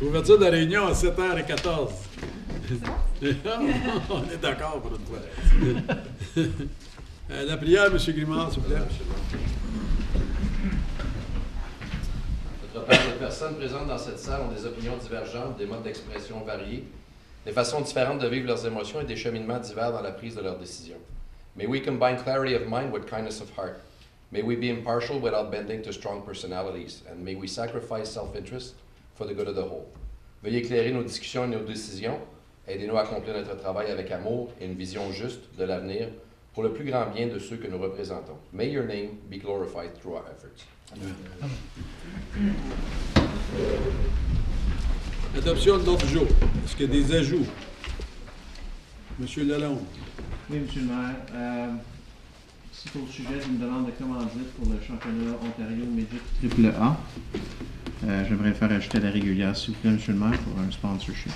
Ouverture de la réunion à 7h14. On est d'accord pour une fois. La prière, M. Grimard, s'il vous plaît. Notre part, les personnes présentes dans cette salle ont des opinions divergentes, des modes d'expression variés, des façons différentes de vivre leurs émotions et des cheminements divers dans la prise de leurs décisions. May we combine clarity of mind with kindness of heart. May we be impartial without bending to strong personalities. And may we sacrifice self-interest for the good of the whole. Veuillez éclairer nos discussions et nos décisions. Aidez-nous à accomplir notre travail avec amour et une vision juste de l'avenir pour le plus grand bien de ceux que nous représentons. May your name be glorified through our efforts. Amen. Adoption de l'ordre du jour. Est-ce qu'il y a des ajouts? Monsieur Lalonde. Oui, Monsieur le maire. C'est au sujet d'une demande de commandite pour le championnat Ontario Midget AAA. J'aimerais faire ajouter à la régulière, s'il vous plaît, Monsieur le maire, pour un sponsorship.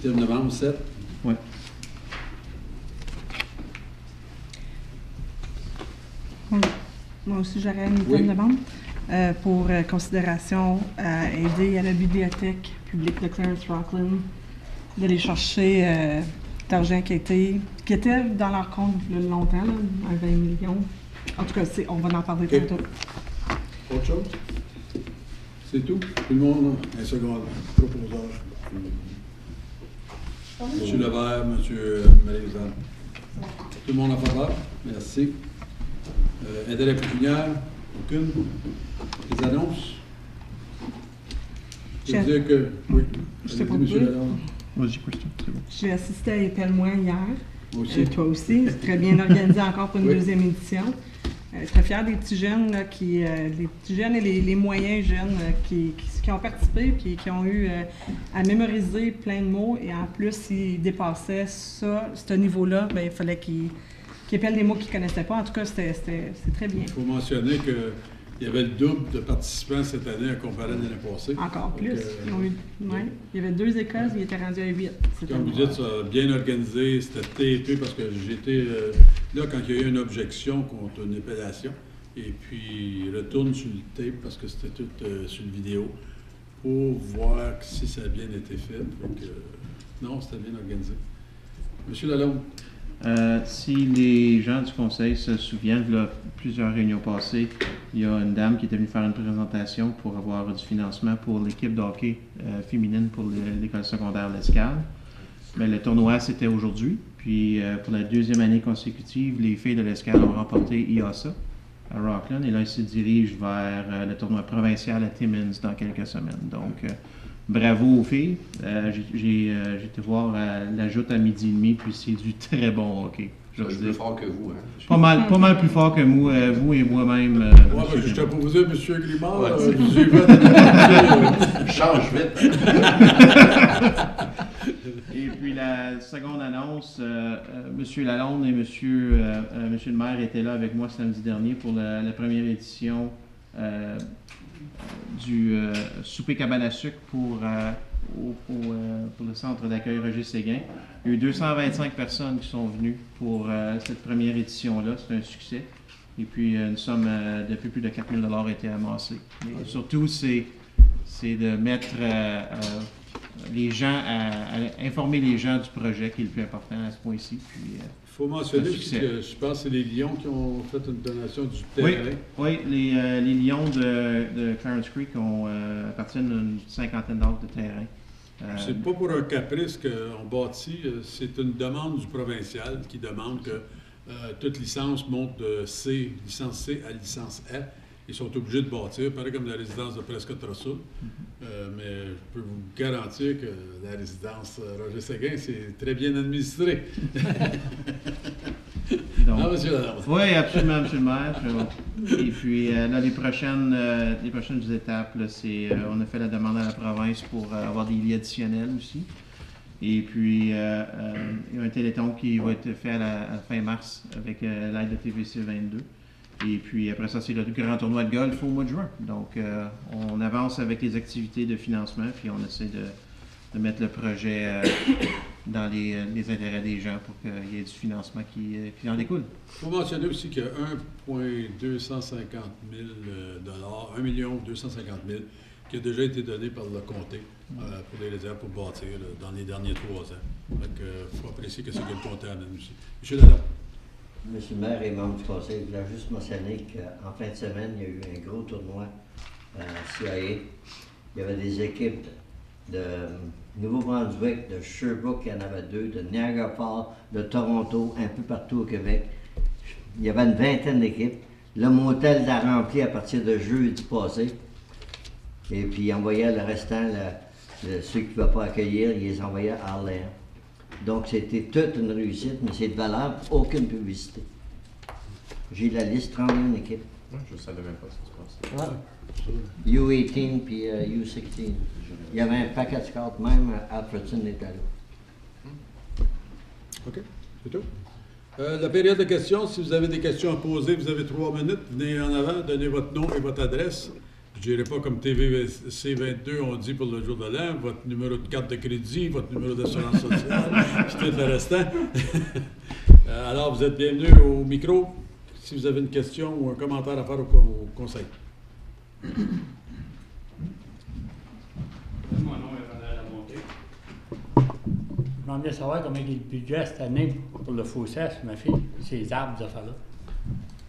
8e novembre, 7. Oui. Moi aussi, j'aurais une 8e novembre pour considération à aider à la bibliothèque publique de Clarence-Rockland d'aller chercher d'argent qui était dans leur compte depuis longtemps, là, un 20 millions. En tout cas, on va en parler tantôt. Autre chose? C'est tout? Tout le monde, un second proposeur. Monsieur Levert, Monsieur Marie-Josane. Tout le monde en faveur? Merci. Intérêt pécuniaire? Aucune? Les annonces? Je veux dire que... Oui. Je sais pas Monsieur Lalonde. Vas-y, question, c'est bon. J'ai assisté à Épelle-moi hier. Moi aussi. Toi aussi. C'est très bien organisé encore pour une Oui. deuxième édition. Très fière des petits jeunes, là, les petits jeunes et les moyens jeunes qui ont participé et qui ont eu à mémoriser plein de mots. Et en plus, s'ils dépassaient ce niveau-là, bien, il fallait qu'ils appellent des mots qu'ils ne connaissaient pas. En tout cas, c'est très bien. Il faut mentionner qu'il y avait le double de participants cette année à comparer à l'année passée. Encore plus. Donc, Il y avait 2 écoles, ils étaient rendus à 8. comme vous dites, ça a bien organisé, c'était TP parce que j'étais là quand il y a eu une objection contre une épellation. Et puis, il retourne sur le tape parce que c'était tout sur le vidéo pour voir si ça a bien été fait. Donc, non, c'était bien organisé. Monsieur Lalonde. Si les gens du Conseil se souviennent, il y a plusieurs réunions passées, il y a une dame qui était venue faire une présentation pour avoir du financement pour l'équipe de hockey féminine pour l'école secondaire L'Escale. Mais le tournoi, c'était aujourd'hui. Puis pour la 2e année consécutive, les filles de L'Escale ont remporté IASA à Rockland. Et là, ils se dirigent vers le tournoi provincial à Timmins dans quelques semaines. Donc, bravo aux filles. J'ai été voir la joute à 12h30, puis c'est du très bon hockey. Je suis plus fort que vous. Hein? Pas mal plus fort que vous et moi-même. Je t'ai proposé, M. Grimard. Ouais, change vite. Et puis la seconde annonce, M. Lalonde et M. le maire étaient là avec moi samedi dernier pour la première édition du souper cabane à sucre pour le centre d'accueil Roger Séguin. Il y a eu 225 personnes qui sont venues pour cette première édition-là. C'est un succès. Et puis, une somme de plus de 4 000 $ a été amassée. Et surtout, c'est de mettre les gens, à informer les gens du projet qui est le plus important à ce point-ci. Puis, il faut mentionner aussi que je pense que c'est les Lions qui ont fait une donation du terrain. Oui, les Lions de Clarence Creek appartiennent à une 50aine d'acres de terrain. C'est pas pour un caprice qu'on bâtit, c'est une demande du provincial qui demande que toute licence monte de licence C à licence A. Ils sont obligés de bâtir, pareil comme la résidence de Prescott-Russell. Mais je peux vous garantir que la résidence Roger Séguin, c'est très bien administré. Donc, ah, monsieur Lalonde. Oui, absolument, monsieur le maire. Et puis, là, les prochaines étapes, là, on a fait la demande à la province pour avoir des lits additionnels aussi. Et puis, il y a un téléthon qui va être fait à la fin mars avec l'aide de TVC 22. Et puis après ça, c'est le grand tournoi de golf au mois de juin. Donc, on avance avec les activités de financement, puis on essaie de mettre le projet dans les intérêts des gens pour qu'il y ait du financement qui en découle. Il faut mentionner aussi qu'il y a 1,250 000 $, 1 250 000 qui a déjà été donné par le Comté pour les réserves pour bâtir dans les derniers 3 ans. Donc, il faut apprécier que c'est que le Comté amène aussi. Monsieur Dallon. Monsieur le maire et membre du conseil, je voulais juste mentionner qu'en fin de semaine, il y a eu un gros tournoi CIA. Il y avait des équipes de Nouveau-Brunswick, de Sherbrooke, il y en avait 2, de Niagara Falls, de Toronto, un peu partout au Québec. Il y avait une vingtaine d'équipes. Le motel l'a rempli à partir de jeudi passé. Et puis, il envoyait le restant, ceux qui ne pouvaient pas accueillir, il les envoyait à Orléans. Donc, c'était toute une réussite, mais c'est de valeur, aucune publicité. J'ai la liste, 31 équipes. Je ne savais même pas ce qui se passait. U18 puis U16. Il y avait un paquet de scouts, même Alfredson était là. OK, c'est tout. La période de questions, si vous avez des questions à poser, vous avez 3 minutes. Venez en avant, donnez votre nom et votre adresse. Je ne dirai pas comme TVC22, on dit pour le jour de l'an, votre numéro de carte de crédit, votre numéro d'assurance sociale, c'est tout le restant. Alors, vous êtes bienvenus au micro si vous avez une question ou un commentaire à faire au conseil. Mon nom est Ronald Lamonté. Je demandais savoir combien il y a de budget cette année pour le fossé sur ma fille, ces arbres, ces affaires-là.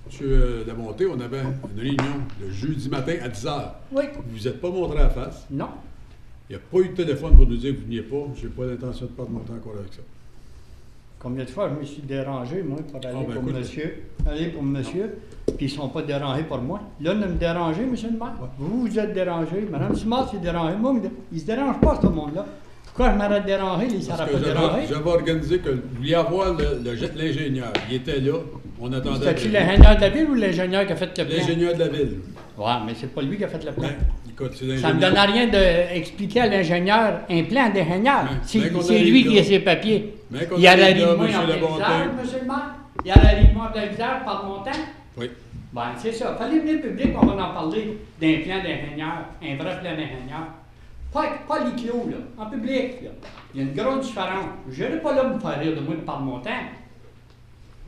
Monsieur Lamonté, on avait une réunion le jeudi matin à 10h. Oui. Vous n'êtes pas montré à la face. Non. Il n'y a pas eu de téléphone pour nous dire que vous veniez pas. Je n'ai pas l'intention de perdre mon temps encore avec ça. Combien de fois je me suis dérangé, moi, pour aller pour écoute, monsieur. Aller pour monsieur, puis ils ne sont pas dérangés pour moi. Là, de me déranger, monsieur le maire. Ouais. Vous êtes dérangé. Madame Simard s'est dérangée. Moi, ils ne se dérangent pas, ce monde-là. Pourquoi je m'arrête de déranger? Ils ne Parce s'arrêtent que pas de déranger. j'avais organisé que vous vouliez avoir l'ingénieur. Il était là. On attendait. C'était-tu l'ingénieur de la ville ou l'ingénieur qui a fait le plan? L'ingénieur de la ville. Ouais, mais c'est pas lui qui a fait le plan. Ben, écoute, c'est l'ingénieur. Ça ne me donne rien d'expliquer à l'ingénieur un plan d'ingénieur. Ben qu'on C'est arrive lui là. qui a ses papiers. Ben qu'on Il y a la arrive là, ligne monsieur en plein Labonté. visage, monsieur le maire. Il y a la ligne en plein visage par mon temps. Oui. Ben, c'est ça. Fallait venir public, on va en parler d'un plan d'ingénieur, un vrai plan d'ingénieur. Pas l'ICLO, là, en public. Là. Il y a une grosse différence. Je n'ai pas là pour me faire rire de moi de par mon temps.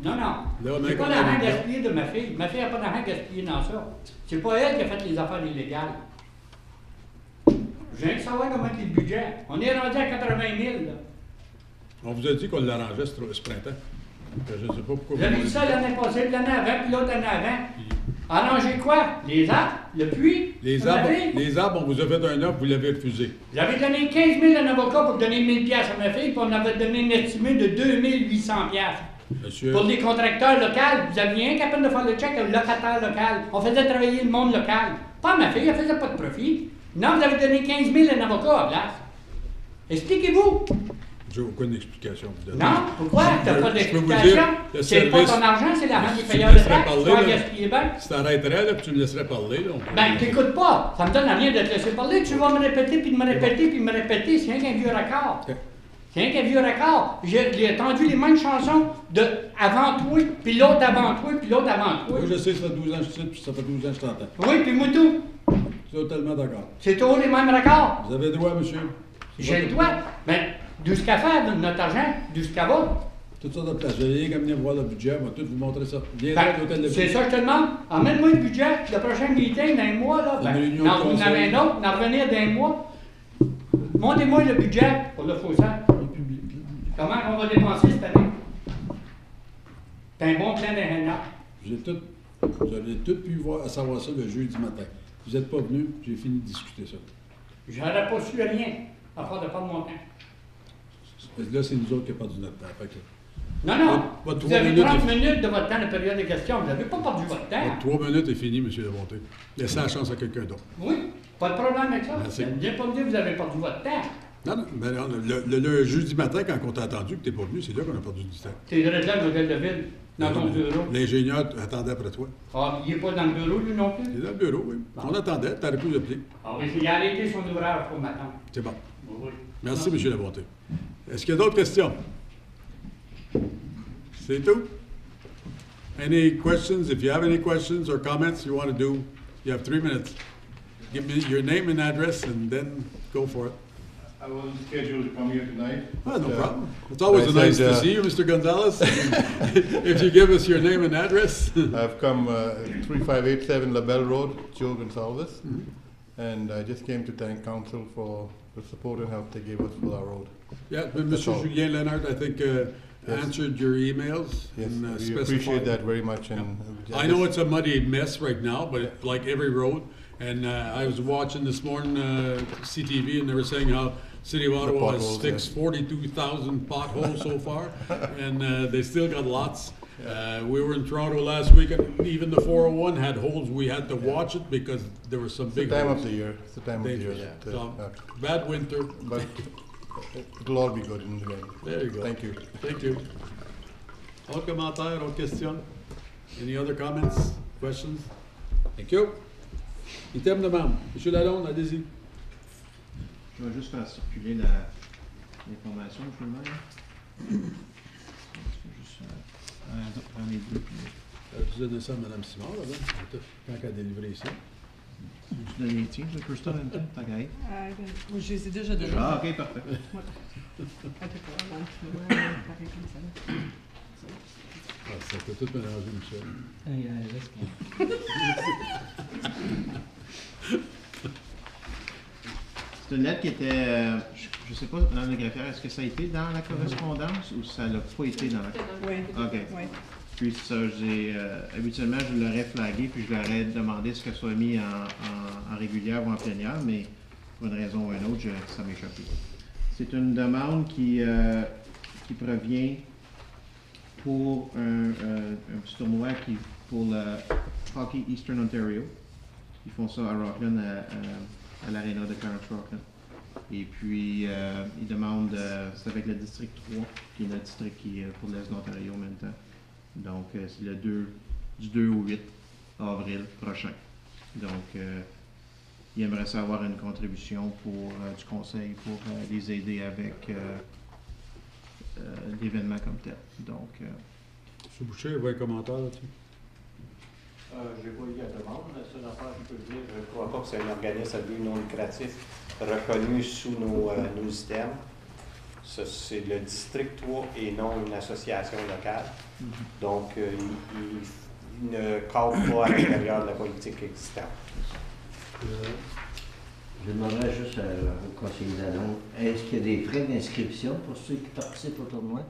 Non, non. Là, J'ai mec, pas on d'argent arrive là. gaspillé de ma fille. Ma fille n'a pas d'argent gaspillé dans ça. C'est pas elle qui a fait les affaires illégales. Je viens de savoir comment est le budget. On est rendu à 80 000, là. On vous a dit qu'on l'arrangeait ce printemps. Je ne sais pas pourquoi Vous avez m'avez dit ça l'année passée, puis l'année avant, puis l'autre année avant. Arranger quoi? Les arbres? Le puits? Les Vous arbres, avez? les arbres, on vous a fait un offre, vous l'avez refusé. Vous avez donné 15 000 à un avocat pour donner 1 000 à ma fille, puis on avait donné une estimée de 2 800 Monsieur, Pour les contracteurs locaux, vous aviez rien qu'à peine de faire le check au locataire local. On faisait travailler le monde local. Pas ma fille, elle faisait pas de profit. Non, vous avez donné 15 000 à un avocat à place. Expliquez-vous. j'ai aucune explication à vous donner. Non, pourquoi? T'as pas Je peux vous d'explication? dire, le C'est pas service- ton argent, c'est l'argent des Tu me payeurs de laisserais taxes. parler, Tu vas là. gaspiller bien. Si t'arrêterais, là, puis tu me laisserais parler, là. Ben, t'écoutes pas. Ça me donne rien de te laisser parler. Tu vas me répéter, puis de me répéter, puis de me répéter. C'est rien qu'un vieux raccord. Ok. C'est rien qu'un vieux raccord. J'ai entendu les mêmes chansons de avant toi, puis l'autre avant toi, puis l'autre avant toi. Moi, je sais, ça fait 12 ans que je suis ici, puis ça fait 12 ans que je t'entends. Oui, puis moi tout. Je suis totalement d'accord. C'est toujours les mêmes raccords. Vous avez le droit, monsieur. J'ai le droit. Ben, d'où ce qu'à faire, de notre argent, d'où ce qu'à va. Toutes sortes de places. Vous allez venir voir le budget, on va tout vous montrer ça. Viens Ben, à l'hôtel de c'est ville. ça que je te demande. Emmène-moi le budget, le prochain meeting d'un mois, là. Une Ben, réunion de vous en conseil. avez un autre, en revenir d'un mois. Montez-moi le budget pour le faussaire. Comment on va dépenser cette année? C'est un bon plan d'ingénieur. Vous avez tout pu voir, à savoir ça le jeudi matin. Vous n'êtes pas venu, j'ai fini de discuter ça. J'aurais pas su rien à part de perdre mon temps. Parce que là, c'est nous autres qui avons perdu notre temps. Fait que Non, non. Votre Vous 3 avez minutes 30 est- minutes de votre temps de période de questions. Vous n'avez pas perdu votre temps. votre 3 minutes est fini, monsieur Labonté. Laissez la chance à quelqu'un d'autre. Oui, pas de problème avec ça. Merci. Viens pas me dire que vous avez perdu votre temps. Non, non, mais non, le jeudi matin, quand on t'a attendu que tu n'es pas venu, c'est là qu'on a perdu du temps. T'es de là, le modèle de ville, dans ton bureau. L'ingénieur attendait après toi. Ah, il n'est pas dans le bureau, lui non plus. Il est dans le bureau, oui. On attendait, tu aurais pu l'appeler. Ah oui, il a arrêté son ouvrage pour m'attendre. C'est bon. Oui. Merci, monsieur Labonté. Est-ce qu'il y a d'autres questions? C'est tout? Any questions? If you have any questions or comments you want to do, you have 3 minutes. Give me your name and address and then go for it. I wasn't scheduled to come here tonight. Oh, no but, problem. It's always I nice said, to see you, Mr. Gonzalez. If you give us your name and address. I've come 3587 LaBelle Road, Joe Gonsalves, and I just came to thank council for the support and help they gave us for our road. Yeah, but That's Mr. all. Julien Leonard, I think, answered your emails Yes, and we specified. appreciate that very much. And I know it's a muddy mess right now, but like every road. And I was watching this morning CTV, and they were saying how City of Ottawa has potholes, fixed 42,000 potholes so far, and they still got lots. We were in Toronto last week, and even the 401 had holes. We had to watch it because there were some It's the big time holes. of the year. It's the time of the year. Dangerous. that, So, bad winter. but it'll all be good in the end. There you go. Thank you. Thank you. Autres commentaires, autres questions? Any other comments, questions? Thank you. Item de membre. Monsieur Lalonde, allez-y. Je vais juste faire circuler l'information, je le mets. Je vais juste prendre les deux. Tu donnes ça à Mme Simard, là, quand elle a délivré ça. Tu donnes les tiens, je peux ça en même temps, tant qu'à être. Moi, je les ai déjà donnés. Ah, ok, parfait. Ça peut tout mélanger, Michel. C'est une lettre qui était, je ne sais pas, Mme Legreffière, est-ce que ça a été dans la correspondance ou ça l'a pas été dans la correspondance? Oui. OK. Oui. Puis ça, habituellement, je l'aurais flagué, puis je l'aurais demandé ce que ce soit mis en régulière ou en plénière, mais pour une raison ou une autre, ça m'a échappé. C'est une demande qui provient pour un petit tournoi pour le Hockey Eastern Ontario. Ils font ça à Rockland, à l'aréna de Clarence Rockland. Et puis, ils demandent, c'est avec le district 3, qui est notre district qui est pour l'Est d'Ontario en même temps. Donc, c'est du 2 au 8 avril prochain. Donc, ils aimeraient savoir une contribution du Conseil pour les aider avec l'événement comme tel. Donc, M. Boucher, vous avez un commentaire là-dessus? Je n'ai pas eu la demande. La seule affaire que je peux dire, je ne crois pas que c'est un organisme à but non lucratif reconnu sous nos items. C'est le district 3 et non une association locale. Donc, il ne cadre pas à l'intérieur de la politique existante. Je demanderais juste au conseiller Lalonde, est-ce qu'il y a des frais d'inscription pour ceux qui participent au tournoi?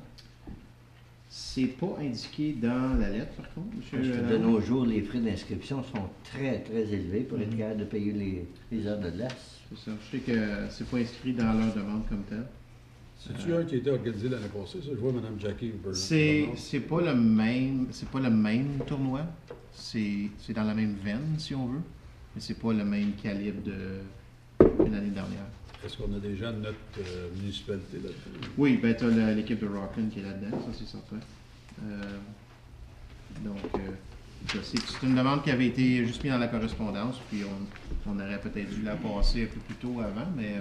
c'est pas indiqué dans la lettre, par contre, Parce monsieur. que de nos jours, les frais d'inscription sont très, très élevés pour être capable de payer les heures de glace. C'est ça. Je sais que c'est pas inscrit dans leur demande comme tel. C'est-tu un qui a été organisé l'année passée, ça? Je vois Mme Jackie Bernard. C'est pas le même tournoi. C'est dans la même veine, si on veut. Mais c'est pas le même calibre que l'année dernière. Est-ce qu'on a des gens de notre municipalité là-dedans? Oui, ben t'as l'équipe de Rockland qui est là-dedans, ça c'est certain. C'est une demande qui avait été juste mise dans la correspondance, puis on aurait peut-être dû la passer un peu plus tôt avant, mais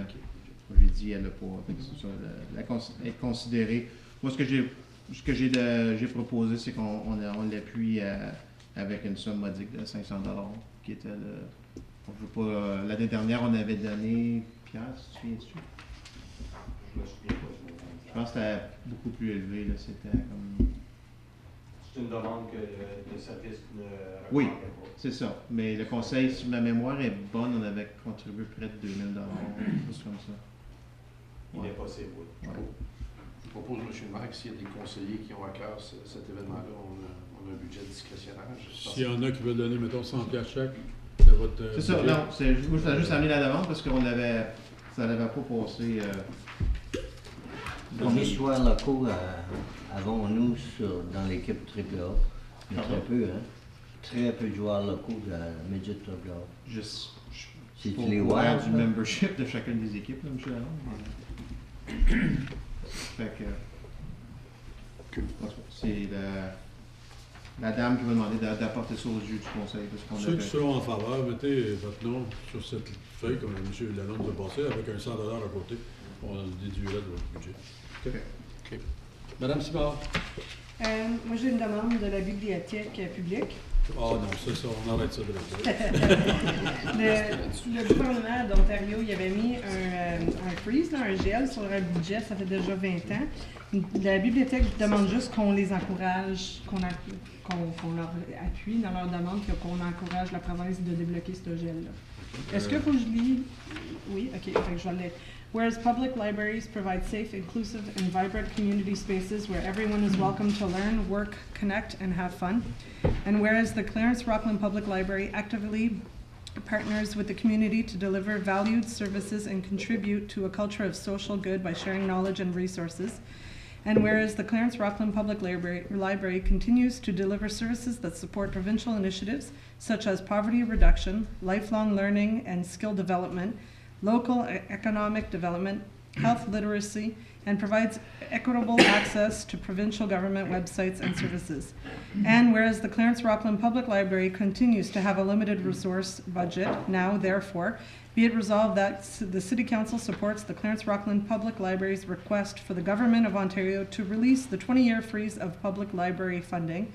j'ai dit elle n'a pas. C'est ça, être considérée. Moi, ce que j'ai proposé, c'est qu'on l'appuie avec une somme modique de 500 $, qui était l'année dernière, on avait donné. Pierre, si tu viens dessus? Je me souviens pas. Je pense que c'était beaucoup plus élevé, là. C'était comme. C'est une demande que le service ne Oui, recommandait pas. c'est ça. Mais le conseil, si ma mémoire est bonne, on avait contribué près de 2000 $, quelque chose comme ça. Il n'est pas assez beau. Ouais. Je propose, M. le maire, que s'il y a des conseillers qui ont à cœur cet événement-là, on a un budget discrétionnaire. S'il y en a qui veulent donner, mettons, 100 $ chaque de votre. C'est ça, budget. non. Moi, je juste amené la demande parce qu'on avait. Ça n'avait pas passé. Combien de joueurs locaux avons-nous dans l'équipe AAA? Il y a très peu, hein? Très peu de joueurs locaux de la Midget AAA. Juste. C'est Pour les voir Wild, du là? membership de chacune des équipes, là, M. Lalonde. Fait que. C'est la dame qui m'a demandé d'apporter ça aux yeux du conseil. Parce qu'on Ceux avait... qui seront en faveur, mettez votre nom sur cette feuille, comme M. Lalonde nous a passé, avec un 100 $ à côté. On le déduirait de votre budget. OK. Madame Simard. Moi, j'ai une demande de la bibliothèque publique. Ah non, ça, on arrête ça de la Le gouvernement d'Ontario, il avait mis un freeze, là, un gel sur leur budget, ça fait déjà 20 ans. La bibliothèque demande juste qu'on les encourage, qu'on leur appuie dans leur demande, qu'on encourage la province de débloquer ce gel-là. Est-ce que faut que je lis? Oui, ok, fait que je vais le lire. Whereas public libraries provide safe, inclusive, and vibrant community spaces where everyone is welcome to learn, work, connect, and have fun. And whereas the Clarence Rockland Public Library actively partners with the community to deliver valued services and contribute to a culture of social good by sharing knowledge and resources. And whereas the Clarence Rockland Public Library continues to deliver services that support provincial initiatives such as poverty reduction, lifelong learning and skill development, local economic development, health literacy, and provides equitable access to provincial government websites and services. And whereas the Clarence Rockland Public Library continues to have a limited resource budget, now therefore, be it resolved that the City Council supports the Clarence Rockland Public Library's request for the Government of Ontario to release the 20-year freeze of public library funding.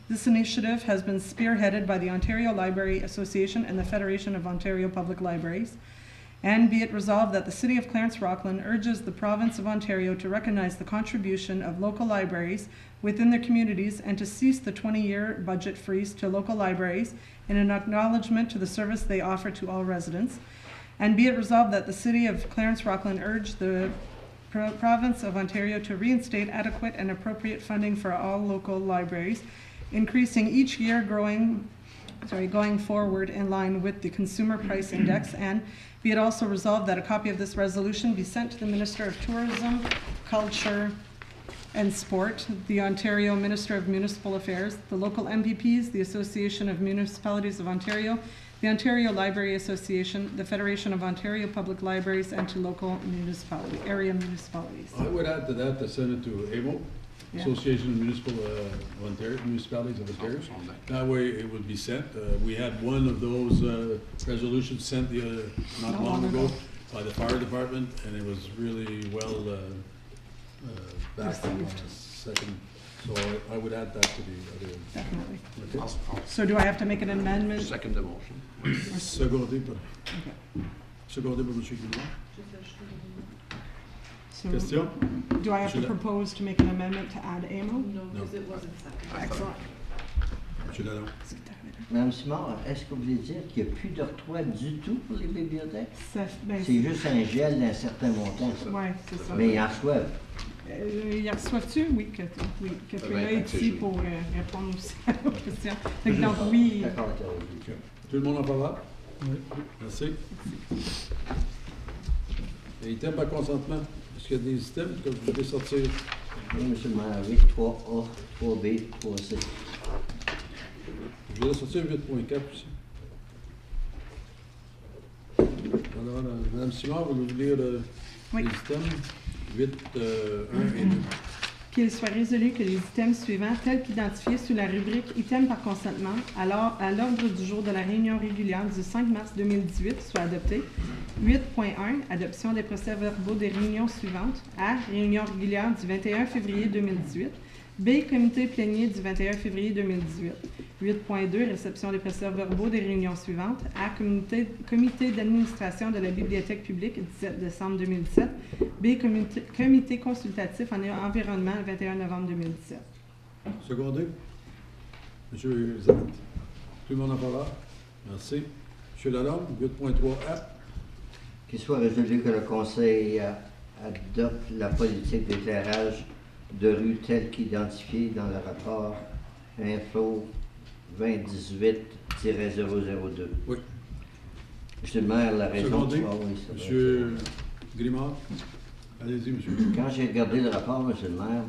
This initiative has been spearheaded by the Ontario Library Association and the Federation of Ontario Public Libraries. And be it resolved that the City of Clarence Rockland urges the Province of Ontario to recognize the contribution of local libraries within their communities and to cease the 20-year budget freeze to local libraries in an acknowledgement to the service they offer to all residents. And be it resolved that the City of Clarence Rockland urge the Province of Ontario to reinstate adequate and appropriate funding for all local libraries, increasing each year going forward in line with the Consumer Price Index. And be it also resolved that a copy of this resolution be sent to the Minister of Tourism, Culture, and Sport, the Ontario Minister of Municipal Affairs, the local MPPs, the Association of Municipalities of Ontario, the Ontario Library Association, the Federation of Ontario Public Libraries, and to local area municipalities. I would add to that to send it to AMO, Yeah. Association of Municipalities of Ontario. That way it would be sent. We had one of those resolutions sent not long ago by the fire department, and it was really well backed on the second. So I would add that to the other. Definitely. Okay. So do I have to make an amendment? Second the motion. Secondé par Okay. M. Guimard. So Question? do I have to Should I- propose to make an amendment to add AMO? No, because it wasn't seconded. Excellent. M. Lalonde. Madame Simard, est-ce que vous voulez dire qu'il n'y a plus d'octroi du tout pour les bibliothèques? Ben, C'est juste un gel d'un certain montant, ça. ouais, c'est ça. Mais ils en reçoivent. Y reçoivent-tu? Oui, Catherine est ici pour répondre aussi à vos questions. Fait que donc, oui. D'accord, d'accord. Tout le monde en parle? Oui. Merci. Les items par consentement. Est-ce qu'il y a des items que vous voulez sortir? Oui, monsieur le maire, oui, 3A, 3B, 3C. Je voudrais sortir 8.4 aussi. Alors, Mme Simard, vous voulez lire Oui. les items? 8, 1 et 2. Qu'il soit résolu que les items suivants, tels qu'identifiés sous la rubrique Items par consentement, alors à l'ordre du jour de la réunion régulière du 5 mars 2018, soient adoptés. 8.1, adoption des procès-verbaux des réunions suivantes. A, réunion régulière du 21 février 2018. B, comité plénier du 21 février 2018. 8.2, réception des procès-verbaux des réunions suivantes. A, comité d'administration de la bibliothèque publique, 17 décembre 2017. B, comité consultatif en environnement, 21 novembre 2017. Secondé. Monsieur Zanet. Tout le monde en parle? Merci. Monsieur Lalonde, 8.3A. Qu'il soit résolu que le Conseil adopte la politique d'éclairage de rue telle qu'identifiée dans le rapport Info 2018-002. Oui. Monsieur le maire, la raison... Secondé. Ah oui, c'est vrai. Monsieur Grimard. Allez-y, monsieur. Quand j'ai regardé le rapport, monsieur le maire,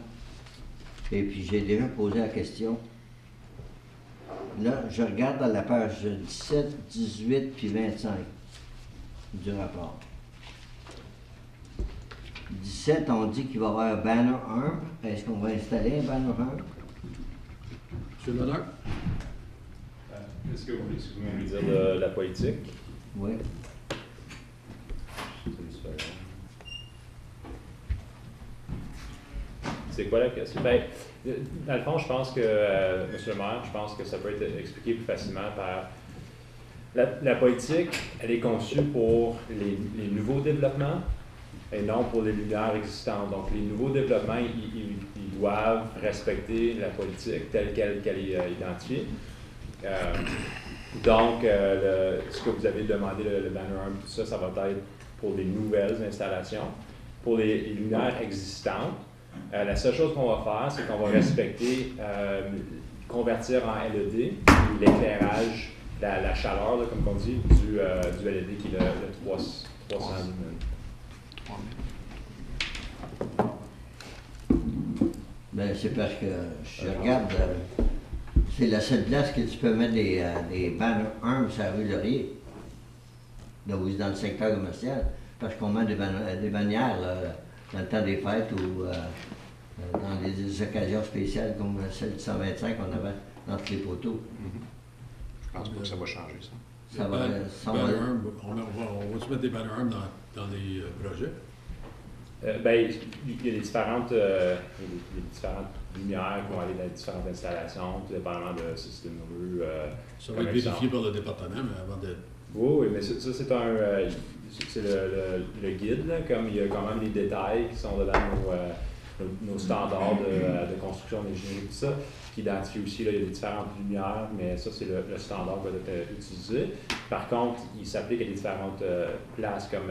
et puis j'ai déjà posé la question, là, je regarde à la page 17, 18 puis 25 du rapport. 17, on dit qu'il va y avoir un banner 1. Est-ce qu'on va installer un banner 1? Monsieur Lenoir. Est-ce que vous voulez dire la politique? Oui. C'est quoi la question? Ben, dans le fond, je pense que, Monsieur le maire, je pense que ça peut être expliqué plus facilement par La politique, elle est conçue pour les nouveaux développements et non pour les lumières existantes. Donc, les nouveaux développements, ils doivent respecter la politique telle qu'elle est identifiée. Donc, ce que vous avez demandé, le banner arm, tout ça, ça va être pour des nouvelles installations. Pour les lumières existantes, la seule chose qu'on va faire, c'est qu'on va respecter, convertir en LED l'éclairage, la chaleur, là, comme on dit, du LED qui est le 300 lumens. Ben, c'est parce que je regarde, c'est la seule place que tu peux mettre des banner arms sur la rue Laurier, là où c'est dans le secteur commercial, parce qu'on met des bannières là, dans le temps des fêtes ou dans des occasions spéciales comme celle du 125 qu'on avait entre les poteaux. Je pense pas que ça va changer, ça. Ça va, On va-tu mettre des banner arms dans les projets? Ben, il y a des différentes lumières qui vont aller dans les différentes installations, tout dépendamment de si c'est une rue. Ça va être vérifié par le département, mais avant de. Oui, mais ça c'est c'est le guide, là, comme il y a quand même des détails qui sont dedans nos standards de construction d'ingénierie, tout ça, qui identifie aussi, là, il y a des différentes lumières, mais ça, c'est le standard qui va être utilisé. Par contre, il s'applique à des différentes places, comme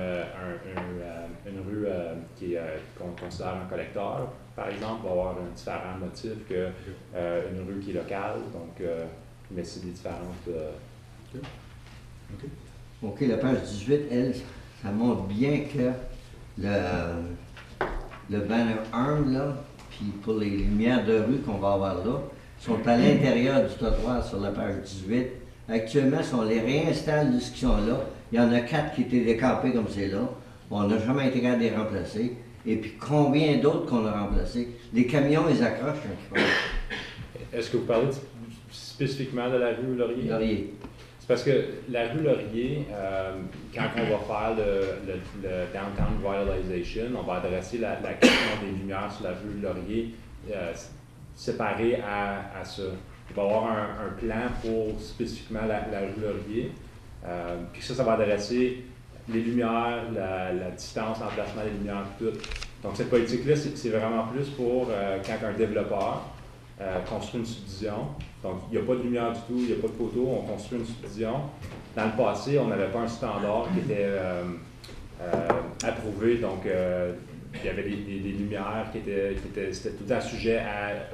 une rue qu'on considère un collecteur, par exemple, va avoir un différent motif qu'une rue qui est locale, donc, mais c'est des différentes... OK, la page 18, elle, ça montre bien que le banner arm, là, puis pour les lumières de rue qu'on va avoir là, sont à l'intérieur du trottoir sur la page 18. Actuellement, si on les réinstalle de ce qu'ils sont là, il y en a 4 qui étaient décampés comme c'est là. On n'a jamais été capable de les remplacer. Et puis combien d'autres qu'on a remplacés? Les camions, ils accrochent quand ils font. Est-ce que vous parlez spécifiquement de la rue Laurier? Laurier. C'est parce que la rue Laurier, quand on va faire le Downtown Revitalization, on va adresser la question des lumières sur la rue Laurier séparée à ça. Il va y avoir un plan pour spécifiquement la rue Laurier. Puis ça va adresser les lumières, la distance, l'emplacement des lumières, tout. Donc cette politique-là, c'est vraiment plus pour quand un développeur construit une subdivision. Donc, il n'y a pas de lumière du tout, il n'y a pas de poteau, on construit une subdivision. Dans le passé, on n'avait pas un standard qui était approuvé, donc il y avait des lumières c'était tout le temps sujet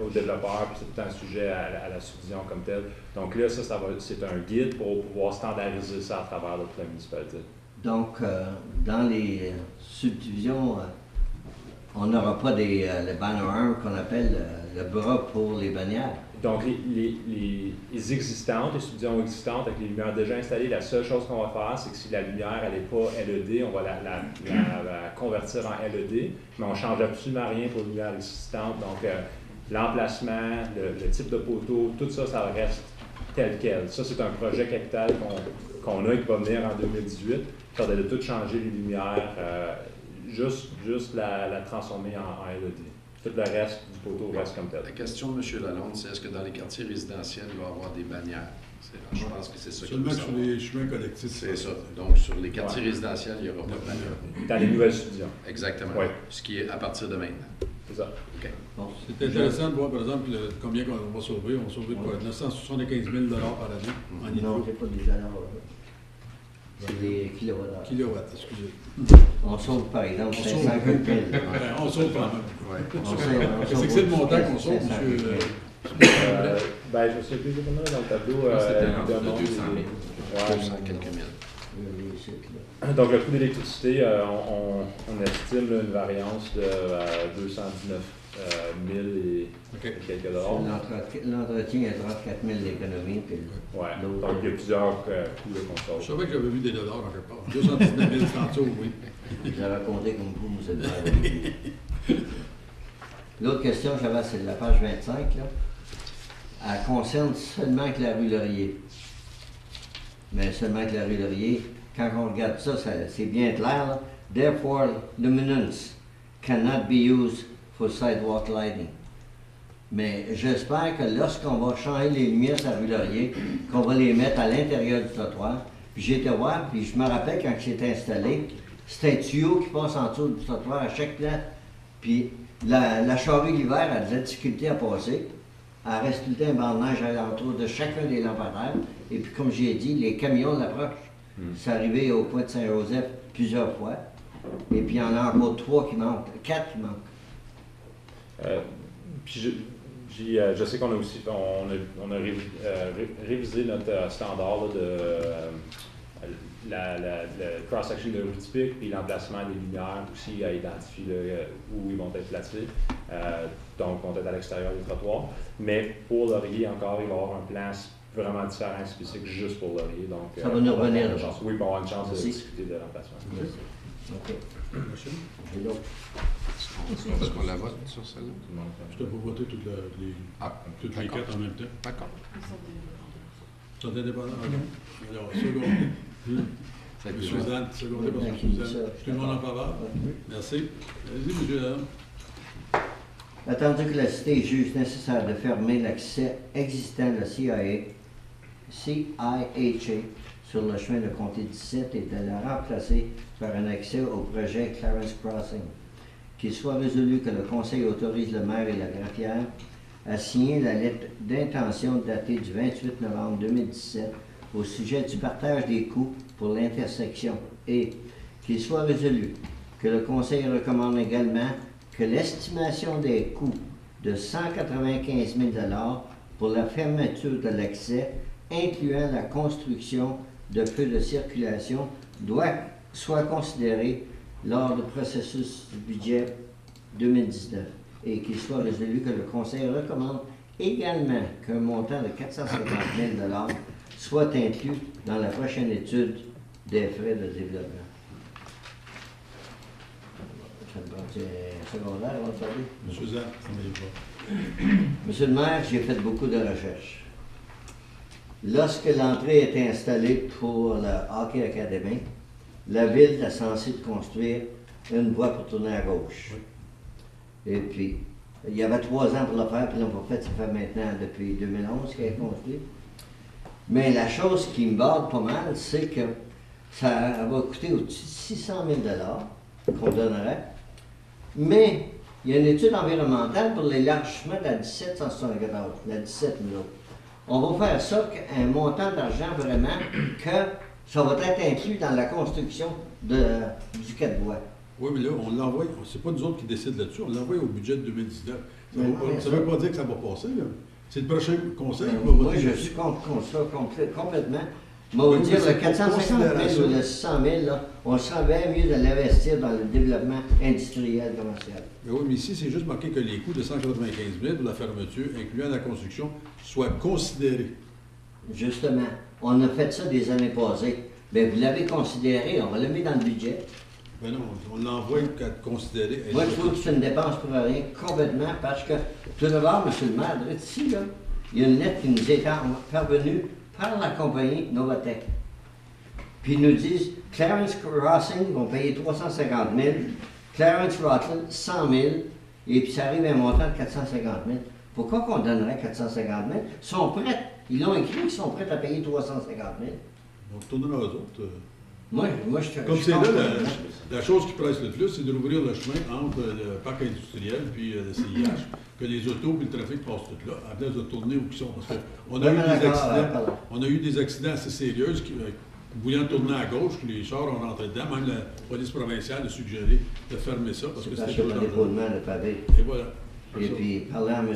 au développeur, puis c'était tout le temps sujet à la subdivision comme telle. Donc là, c'est un guide pour pouvoir standardiser ça à travers toute la municipalité. Donc, dans les subdivisions, on n'aura pas le banner arm qu'on appelle le bras pour les bannières. Donc, les existantes, les subdivisions existantes avec les lumières déjà installées, la seule chose qu'on va faire, c'est que si la lumière n'est pas LED, on va la convertir en LED, mais on ne change absolument rien pour les lumières existantes. Donc, l'emplacement, le type de poteau, tout ça, ça reste tel quel. Ça, c'est un projet capital qu'on a et qui va venir en 2018. Ça va de tout changer les lumières, juste la transformer en LED. Tout le reste du poteau reste comme tel. La question de M. Lalonde, c'est est-ce que dans les quartiers résidentiels, il va y avoir des bannières? Je pense que c'est ça qu'il faut Seulement savoir. sur les chemins collectifs. C'est ça. Donc, sur les quartiers résidentiels, il n'y aura pas de bannières. Dans les nouvelles subdivisions. Exactement. Ouais. Ce qui est à partir de maintenant. C'est ça. OK. Bon. C'est intéressant de voir, par exemple, combien on va sauver. On va sauver quoi? 975 000 par année en Non, hydro. c'est pas des dollars. C'est des kilowatts. Kilowatts, excusez. On sauve, par exemple, On 500 sauve. quelques mille. On sauve quand même. Qu'est-ce que c'est le montant qu'on sauve, monsieur? Ben, je ne sais plus exactement dans le tableau. C'était il rendu de demande 200 000. Ouais. 200 quelques mille. Donc, le coût d'électricité, on estime là, une variance de 219 000 et quelques dollars. L'entretien est 34 000 d'économie. Ouais. Donc, il y a plusieurs coûts qu'on sauve. Je savais que j'avais vu des dollars en quelque part. 219 000 tantôt, oui. J'avais compté comme vous êtes pas. L'autre question que j'avais, c'est de la page 25. Là. Elle concerne seulement que la rue Laurier. Mais seulement que la rue Laurier. Quand on regarde ça, c'est bien clair. Là. Therefore, luminance cannot be used for sidewalk lighting. Mais j'espère que lorsqu'on va changer les lumières sur la rue Laurier, qu'on va les mettre à l'intérieur du trottoir, Puis j'ai été voir, puis je me rappelle quand c'est installé, c'est un tuyau qui passe en dessous du trottoir à chaque plan. Puis la charrue l'hiver a de la difficulté à passer. Elle reste tout le temps un banc de neige alentour de chacun des lampadaires. Et puis comme j'ai dit, les camions l'approchent. C'est arrivé au point de Saint-Joseph plusieurs fois. Et puis il y en a encore 3 qui manquent, 4 qui manquent. Puis je sais qu'on a aussi révisé notre standard là, le cross-section de rue typique, puis l'emplacement des lumières aussi à identifier là, où ils vont être placés. Donc, vont être à l'extérieur des trottoirs. Mais pour Laurier, encore, il va y avoir un plan vraiment différent, spécifique juste pour Laurier. Donc, ça va nous revenir. Oui, on va avoir une chance de discuter de l'emplacement. OK. Monsieur? J'ai l'autre. Est-ce qu'on la vote sur celle-là? Je t'ai pas voté toutes les 4 en même temps. D'accord. Ils sont indépendants? Alors, secondé. Suzanne, secondé par Suzanne. Tout le monde en faveur? Merci. Allez-y, monsieur Adam. Attendu que la cité juge nécessaire de fermer l'accès existant de la CIHA sur le chemin de Comté 17 et de le remplacer par un accès au projet Clarence Crossing, qu'il soit résolu que le Conseil autorise le maire et la greffière à signer la lettre d'intention datée du 28 novembre 2017 au sujet du partage des coûts pour l'intersection et qu'il soit résolu que le Conseil recommande également que l'estimation des coûts de 195 000 $ pour la fermeture de l'accès, incluant la construction de feux de circulation, soit considérée lors du processus du budget 2019 et qu'il soit résolu que le Conseil recommande également qu'un montant de 450 000 $ soit inclus dans la prochaine étude des frais de développement. Ça me prend un secondaire avant de parler. Suzanne, on n'est pas. Monsieur le maire, j'ai fait beaucoup de recherches. Lorsque l'entrée était installée pour le Hockey Academy, la ville a censé construire une voie pour tourner à gauche. Et puis, il y avait 3 ans pour le faire, puis l'on fait, ça fait maintenant depuis 2011 qu'elle est construite. Mais la chose qui me barre pas mal, c'est que ça va coûter au-dessus de 600 000 $ qu'on donnerait. Mais il y a une étude environnementale pour l'élargissement de la 1774, la 17 000. On va faire ça qu'un montant d'argent vraiment que ça va être inclus dans la construction du 4 voies. Oui, mais là, on l'envoie, c'est pas nous autres qui décident là-dessus, on l'envoie au budget de 2019. Ça ne veut pas dire que ça va passer, là. C'est le prochain conseil qui va voter. Moi, je suis contre ça complètement. Mais on va dire le 450 000 ou le 600 000, là, on serait bien mieux de l'investir dans le développement industriel commercial. Mais oui, mais ici, c'est juste marqué que les coûts de 195 000 pour la fermeture, incluant la construction, soient considérés. Justement, on a fait ça des années passées. Bien, vous l'avez considéré, on va le mettre dans le budget. Ben non, on l'envoie qu'à considérer. Moi, je trouve que c'est une dépense pour rien, complètement, parce que, tout d'abord, M. le maire, ici, là, il y a une lettre qui nous est parvenue par la compagnie Novatec. Puis ils nous disent, Clarence Crossing vont payer 350 000, Clarence Rockland 100 000, et puis ça arrive à un montant de 450 000. Pourquoi qu'on donnerait 450 000? Ils sont prêts, ils l'ont écrit, ils sont prêts à payer 350 000. Donc, tournez aux autres. Moi, je Comme c'est là, la chose qui presse le plus, c'est de rouvrir le chemin entre le parc industriel puis le CIH, que les autos et le trafic passent tout là, à place de tourner où ils sont. Parce qu'on a eu des accidents assez sérieux qui, voulant tourner à gauche, que les chars ont rentré dedans. Même la police provinciale a suggéré de fermer ça parce que c'était trop dangereux. L'épaulement de pavé. Et voilà. Et puis, parlant à M.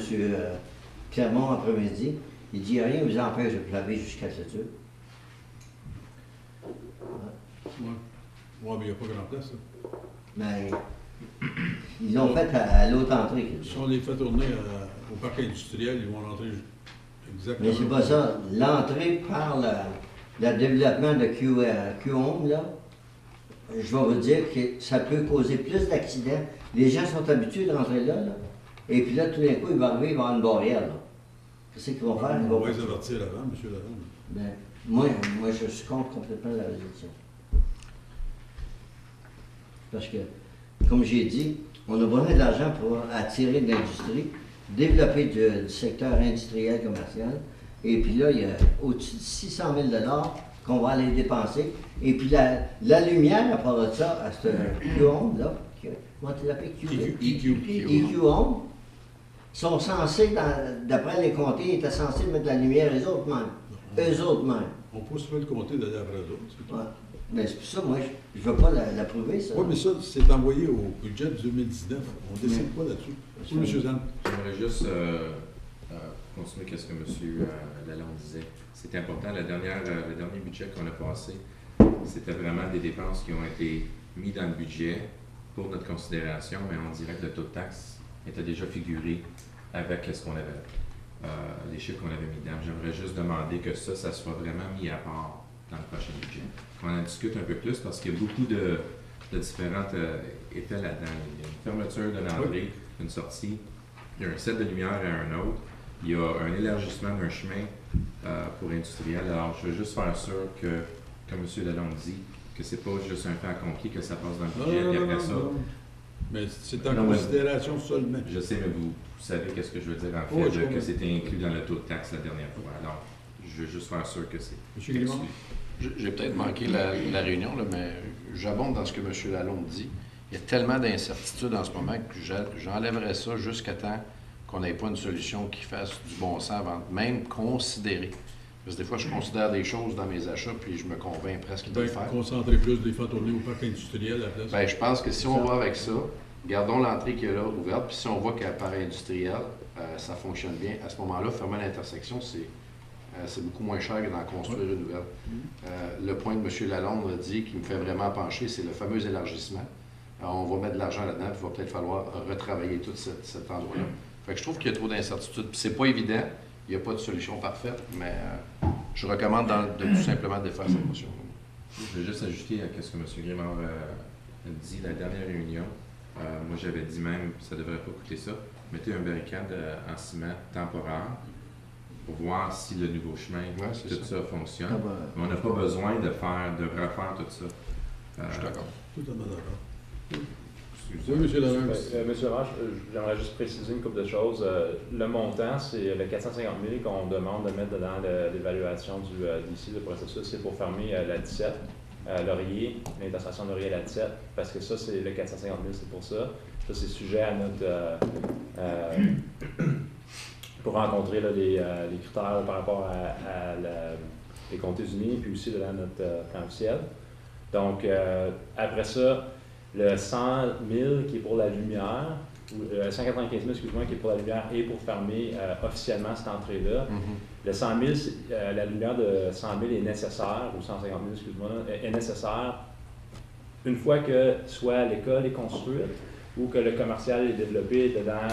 Clermont après-midi, il dit rien ne vous empêche de paver jusqu'à cette heure. Oui, mais il n'y a pas grand place, ça. Mais ils l'ont fait à l'autre entrée. Si on les fait tourner au parc industriel, ils vont rentrer exactement. Mais c'est pas ça. L'entrée par le développement de Q-Home, là, je vais vous dire que ça peut causer plus d'accidents. Les gens sont habitués de rentrer là, et puis là, tout d'un coup, il va arriver, il va y avoir une barrière. Là. Qu'est-ce qu'ils vont faire? On va les avertir avant, M. Laurent. Ben, moi, je suis contre complètement la résolution. Parce que, comme j'ai dit, on a besoin de l'argent pour attirer de l'industrie, développer du secteur industriel commercial. Et puis là, il y a au-dessus de 600 000 $ qu'on va aller dépenser. Et puis la lumière, à part de ça, à ce Q-Home, là, comment tu l'appelles? EQ Home, sont censés, d'après les comtés, ils étaient censés mettre la lumière eux autres mêmes. Eux autres mêmes. On peut se faire le compter d'aller après eux autres, c'est tout. Ouais. Mais c'est pour ça, moi, je ne veux pas l'approuver, ça. Oui, mais ça, c'est envoyé au budget de 2019. On décide pas là-dessus. Oui, M. Zan. J'aimerais juste continuer ce que M. Lalonde disait. C'est important. Le dernier budget qu'on a passé, c'était vraiment des dépenses qui ont été mises dans le budget pour notre considération, mais on dirait que le taux de taxe était déjà figuré avec ce qu'on avait, les chiffres qu'on avait mis dedans. J'aimerais juste demander que ça soit vraiment mis à part dans le prochain budget. Qu'on en discute un peu plus parce qu'il y a beaucoup de différents effets là-dedans. Il y a une fermeture de l'entrée, une sortie, il y a un set de lumière à un autre, il y a un élargissement d'un chemin pour industriel. Alors, je veux juste faire sûr que, comme M. Lalonde dit, que c'est pas juste un fait accompli, que ça passe dans le budget, et après ça... Mais c'est en considération seulement. Je sais, mais vous savez qu'est-ce que je veux dire en fait, que c'était inclus dans le taux de taxe la dernière fois. Alors, je veux juste faire sûr que c'est... M. Grimond? J'ai peut-être manqué la réunion, là, mais j'abonde dans ce que M. Lalonde dit. Il y a tellement d'incertitudes en ce moment que j'enlèverais ça jusqu'à temps qu'on n'ait pas une solution qui fasse du bon sens avant de même considérer. Parce que des fois, je considère des choses dans mes achats, puis je me convainc presque de le faire. Concentrer plus des fois tourner au parc industriel à la place. Bien, je pense que si on va avec ça, gardons l'entrée qui est là ouverte, puis si on voit qu'à part industriel, ça fonctionne bien, à ce moment-là, fermer l'intersection, c'est beaucoup moins cher que d'en construire une nouvelle. Le point de M. Lalonde a dit, qui me fait vraiment pencher, c'est le fameux élargissement. Alors, on va mettre de l'argent là-dedans, puis il va peut-être falloir retravailler tout cet endroit-là. Fait que je trouve qu'il y a trop d'incertitudes. C'est pas évident, il n'y a pas de solution parfaite, mais je recommande de tout simplement défaire cette motion. Je vais juste ajouter à ce que M. Grimard a dit la dernière réunion. Moi, j'avais dit même, ça ne devrait pas coûter ça, mettez un barricade en ciment temporaire pour voir si le nouveau chemin, tout ça fonctionne. Mais on n'a pas besoin de refaire tout ça. Je suis d'accord. Totalement d'accord. Oui, M. Lalonde. Monsieur Roche, j'aimerais juste préciser une couple de choses. Le montant, c'est le 450 000 qu'on demande de mettre dans l'évaluation d'ici, le processus, c'est pour fermer la 17, Laurier, l'intersection Laurier à la 17, parce que ça, c'est le 450 000, c'est pour ça. Ça, c'est sujet à notre... pour rencontrer là, les critères par rapport à les comtés unis, puis aussi dans notre plan officiel. Donc, après ça, le 100 000 qui est pour la lumière, ou 195 000, excuse-moi, qui est pour la lumière et pour fermer officiellement cette entrée-là. Le 100 000, la lumière de 100 000 est nécessaire, ou 150 000, excuse-moi, est nécessaire une fois que soit l'école est construite ou que le commercial est développé dedans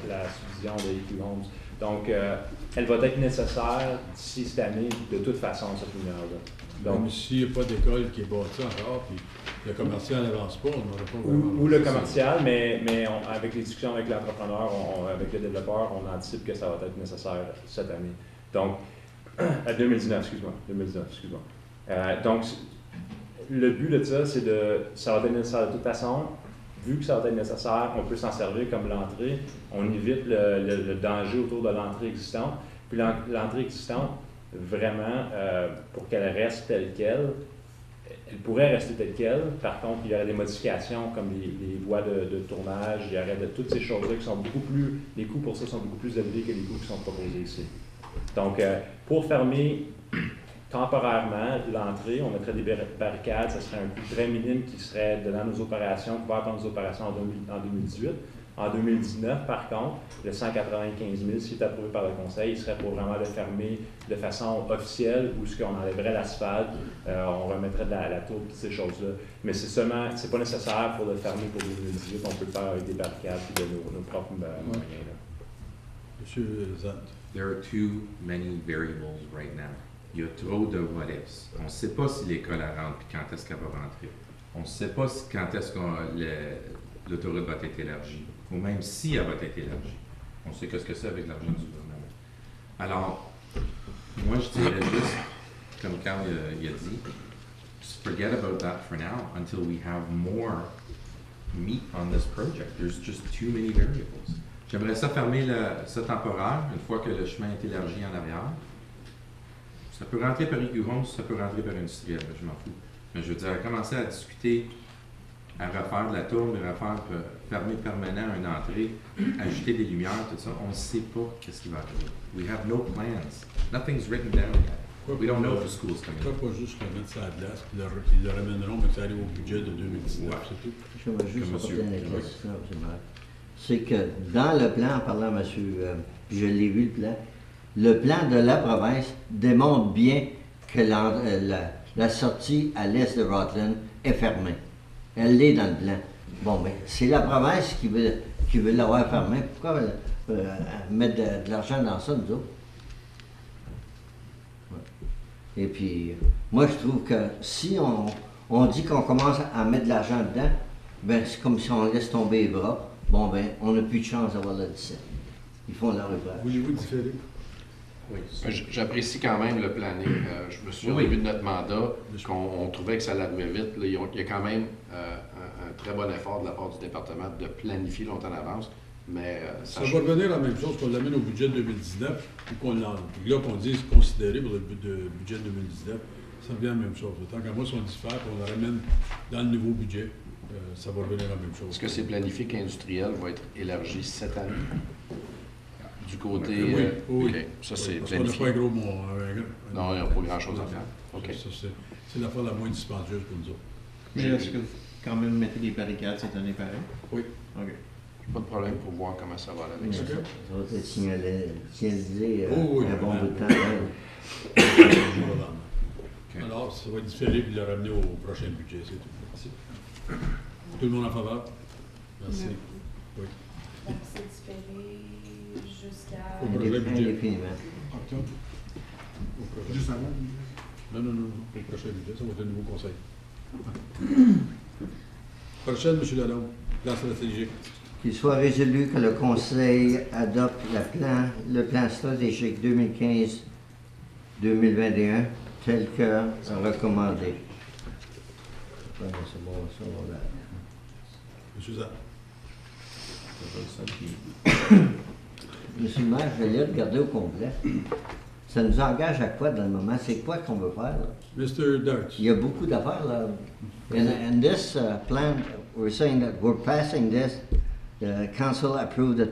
la subdivision de EQ Homes. Donc, elle va être nécessaire d'ici cette année, de toute façon, cette lumière-là. Donc, s'il n'y a pas d'école qui est bâtie encore, puis le commercial n'avance pas, on n'aura pas vraiment... Ou le commercial, mais avec les discussions avec l'entrepreneur, avec le développeur, on anticipe que ça va être nécessaire cette année. Donc, à 2019, excuse-moi. Donc, le but de ça, c'est ça va être nécessaire de toute façon. Vu que ça va être nécessaire, on peut s'en servir comme l'entrée. On évite le danger autour de l'entrée existante. Puis l'entrée existante, vraiment, pour qu'elle reste telle qu'elle, elle pourrait rester telle qu'elle. Par contre, il y aurait des modifications comme les voies de tournage, il y aurait toutes ces choses-là qui sont beaucoup plus... Les coûts pour ça sont beaucoup plus élevés que les coûts qui sont proposés ici. Donc, pour fermer temporairement l'entrée, on mettrait des barricades, ça serait un coût très minime qui serait dans nos opérations, couvert par nos opérations en 2018. En 2019, par contre, le 195 000, s'il est approuvé par le Conseil, il serait pour vraiment le fermer de façon officielle, où ce qu'on enlèverait l'asphalte, on remettrait de la tour, toutes ces choses-là. Mais c'est pas nécessaire pour le fermer pour 2018, on peut le faire avec des barricades et de nos propres moyens. Monsieur Zant. There are too many variables right now. Il y a trop de what-ifs. On ne sait pas si l'école rentre et quand est-ce qu'elle va rentrer. On ne sait pas quand est-ce que l'autoroute va être élargie, ou même si elle va être élargie. On sait ce que c'est avec l'argent du gouvernement. Alors, moi, je dirais juste, comme Carl il a dit, just forget about that for now until we have more meat on this project. There's just too many variables. J'aimerais ça fermer ça temporaire, une fois que le chemin est élargi en arrière. Ça peut rentrer par Régulier, ça peut rentrer par industriel, je m'en fous. Mais je veux dire, commencer à discuter, à refaire de la tourne, à refaire permis permanent à une entrée, ajouter des lumières, tout ça, on ne sait pas qu'est-ce qui va arriver. We have no plans. Nothing's written down yet. We don't know if the school's coming. Pourquoi pas juste remettre ça à la glace, puis ils le ramèneront, mais que ça arrive au budget de 2019, c'est tout. Je vais juste Comme apporter monsieur. une question, M. Maire. C'est que dans le plan, en parlant à M. Puis je l'ai vu le plan de la province démontre bien que la sortie à l'est de Rutland est fermée. Elle l'est dans le plan. Bon, mais c'est la province qui veut l'avoir fermée. Pourquoi mettre de l'argent dans ça, nous autres? Ouais. Et puis, moi, je trouve que si on dit qu'on commence à mettre de l'argent dedans, ben c'est comme si on laisse tomber les bras. Bon, ben, on n'a plus de chance d'avoir le 17. Ils font leur ouvrage. Voulez-vous différer? Oui. J'apprécie quand même le planning. Je me souviens au début de notre mandat qu'on trouvait que ça l'arrivait vite. Là, il y a quand même un très bon effort de la part du département de planifier longtemps en avance. Mais ça va revenir la même chose qu'on l'amène au budget de 2019 ou qu'on qu'on dise considéré pour le budget de 2019. Ça revient à la même chose. Tant qu'à moi, si on diffère, on le ramène dans le nouveau budget, ça va revenir la même chose. Est-ce que c'est planifié qu'industriel va être élargi cette année? Du côté... oui. OK. Ça, c'est Parce qu'on n'a planifié. pas un gros... Non, il n'y a pas grand-chose à faire. OK. Ça, c'est l'affaire la moins dispendieuse pour nous autres. Mais est-ce que vous quand même mettez des barricades cette année pareil? Oui. OK. Pas de problème pour voir comment ça va aller avec ça. Ça va être signalisé oui, un bon bout de temps. Okay. Alors, ça va être différé puis le ramener au prochain budget, c'est tout. Merci. Tout le monde en faveur? Merci. Oui. Donc, c'est différé jusqu'à... Au projet budget. Indéfiniment. Octobre. Au prochain. Juste avant. Non. Au prochain budget, ça va être un nouveau conseil. Prochaine, M. Lalonde, plan stratégique. Qu'il soit résolu que le Conseil adopte le plan stratégique 2015-2021 tel que recommandé. M. Zah. Monsieur le maire, je vais le regarder au complet. Ça nous engage à quoi dans le moment? C'est quoi qu'on veut faire, là? Mr. Darts. Il y a beaucoup d'affaires, là. In this plan, we're saying that we're passing this. The council approved the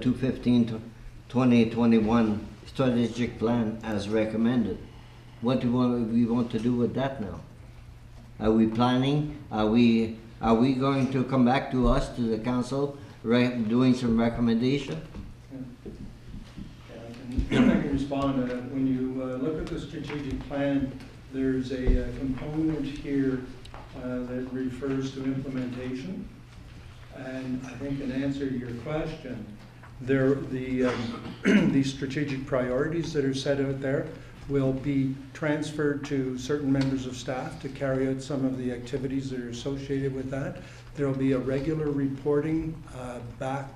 2015-2021 strategic plan as recommended. What do we want to do with that now? Are we planning? Are we going to come back to us, to the council, doing some recommendation? I can respond. When you look at the strategic plan, there's a component here that refers to implementation. And I think in answer to your question, the strategic priorities that are set out there will be transferred to certain members of staff to carry out some of the activities that are associated with that. There will be a regular reporting back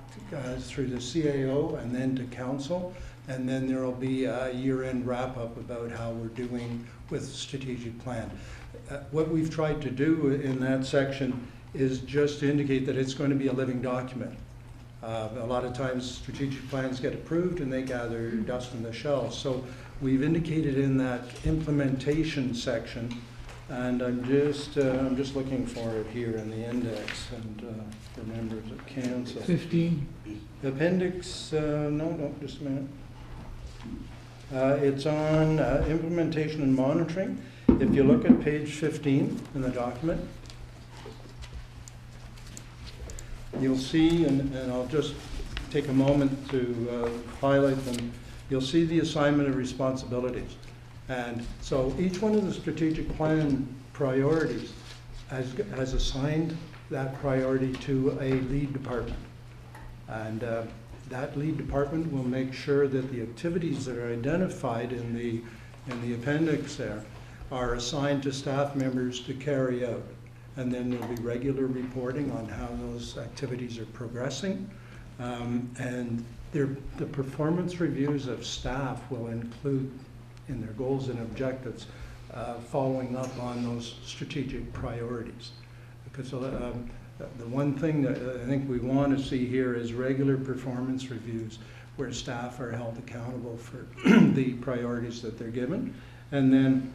through the CAO and then to council. And then there will be a year-end wrap-up about how we're doing with the strategic plan. What we've tried to do in that section is just to indicate that it's going to be a living document. A lot of times strategic plans get approved and they gather dust in the shelves. So we've indicated in that implementation section, and I'm just looking for it here in the index and for members of council. 15. Appendix, no, just a minute. It's on implementation and monitoring. If you look at page 15 in the document, you'll see, and I'll just take a moment to highlight them, you'll see the assignment of responsibilities. And so each one of the strategic plan priorities has assigned that priority to a lead department. And that lead department will make sure that the activities that are identified in the appendix there are assigned to staff members to carry out. And then there'll be regular reporting on how those activities are progressing. And the performance reviews of staff will include in their goals and objectives following up on those strategic priorities. Because the one thing that I think we want to see here is regular performance reviews where staff are held accountable for the priorities that they're given. And then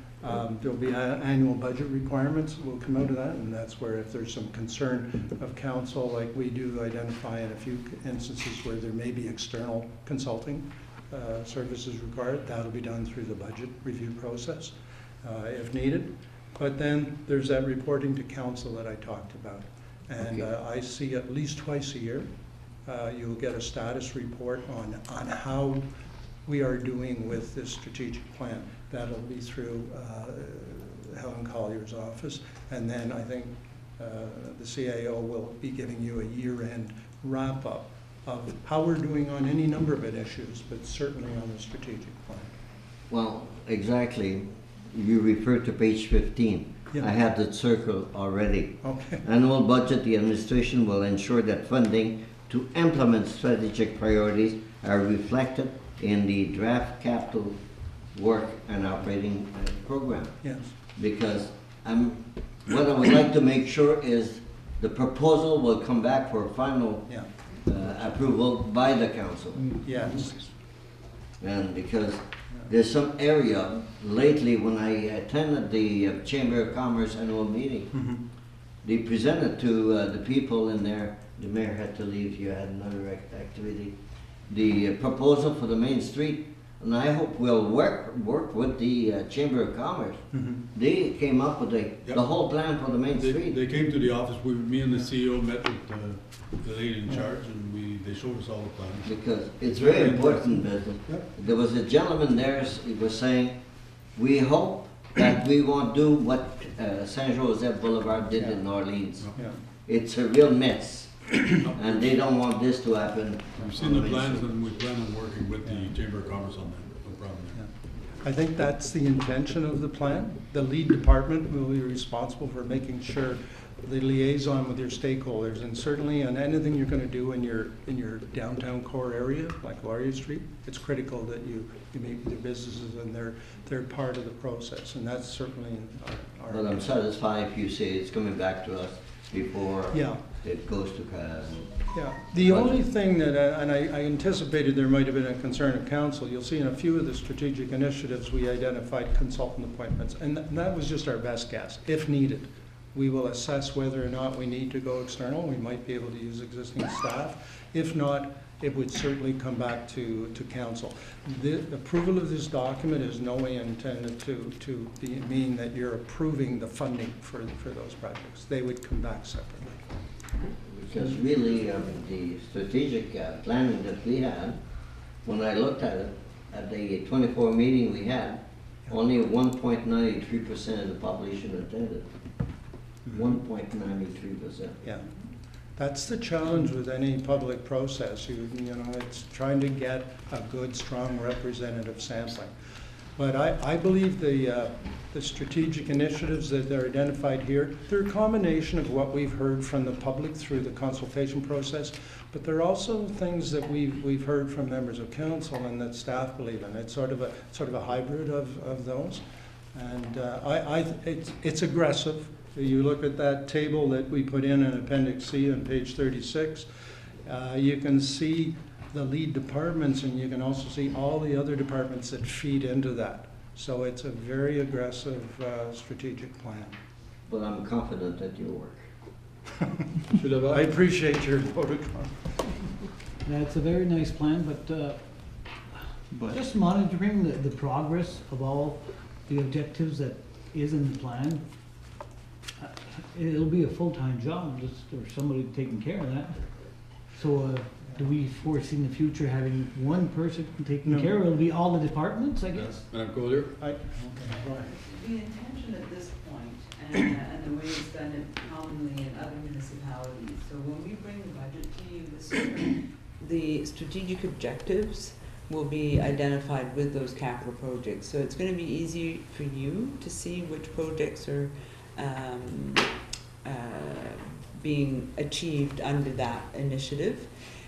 there'll be annual budget requirements that will come out of that, and that's where if there's some concern of council, like we do identify in a few instances where there may be external consulting services required, that'll be done through the budget review process if needed. But then there's that reporting to council that I talked about. And I see at least twice a year, you'll get a status report on how we are doing with this strategic plan. That'll be through Helen Collier's office. And then I think the CAO will be giving you a year-end wrap-up of how we're doing on any number of issues, but certainly on the strategic plan. Well, exactly. You referred to page 15. Yeah. I had that circle already. Okay. Annual budget, the administration will ensure that funding to implement strategic priorities are reflected in the draft capital work and operating program. Yes. Because what I would like to make sure is the proposal will come back for final Yeah. approval by the council. Yes. And because there's some area lately when I attended the Chamber of Commerce annual meeting, Mm-hmm. they presented to the people in there, the mayor had to leave, you had another activity, the proposal for the main street, and I hope we'll work with the Chamber of Commerce. Mm-hmm. They came up with the whole plan for the main street. They came to the office, me and the CEO met with the lady in charge, and they showed us all the plans. Because it's very important that there was a gentleman there, he was saying, we hope that we won't do what Saint Joseph Boulevard did in Orleans. Yeah. It's a real mess, and they don't want this to happen. We've seen the plans, and we plan on working with the Chamber of Commerce on that, no problem there. I think that's the intention of the plan. The lead department will be responsible for making sure the liaison with your stakeholders, and certainly on anything you're going to do in your downtown core area, like Laurier Street, it's critical that you meet with your businesses and they're part of the process, and that's certainly our. But I'm satisfied if you say it's coming back to us before Yeah. it goes to Yeah, the only thing that, and I anticipated there might have been a concern of council, you'll see in a few of the strategic initiatives, we identified consultant appointments, and that was just our best guess, if needed. We will assess whether or not we need to go external, we might be able to use existing staff. If not, it would certainly come back to council. The approval of this document is no way intended to mean that you're approving the funding for those projects. They would come back separately. Because really, the strategic planning that we had, when I looked at it, at the 24 meeting we had, only 1.93% of the population attended. 1.93%. Yeah, that's the challenge with any public process. You know, it's trying to get a good, strong representative sampling. But I believe the strategic initiatives that are identified here, they're a combination of what we've heard from the public through the consultation process, but they're also things that we've heard from members of council and that staff believe in. It's sort of a hybrid of those, and it's aggressive. You look at that table that we put in Appendix C on page 36, you can see the lead departments, and you can also see all the other departments that feed into that. So it's a very aggressive strategic plan. But I'm confident that you'll work. I appreciate your protocol. That's a very nice plan, but just monitoring the progress of all the objectives that is in the plan, it'll be a full-time job, just or somebody taking care of that. So do we foresee in the future having one person taking care of it? It'll be all the departments, I guess? Madam Collier? Okay, go ahead. The intention at this point, and the way it's done it commonly in other municipalities, so when we bring the budget to you this year, the strategic objectives will be identified with those capital projects. So it's going to be easy for you to see which projects are being achieved under that initiative.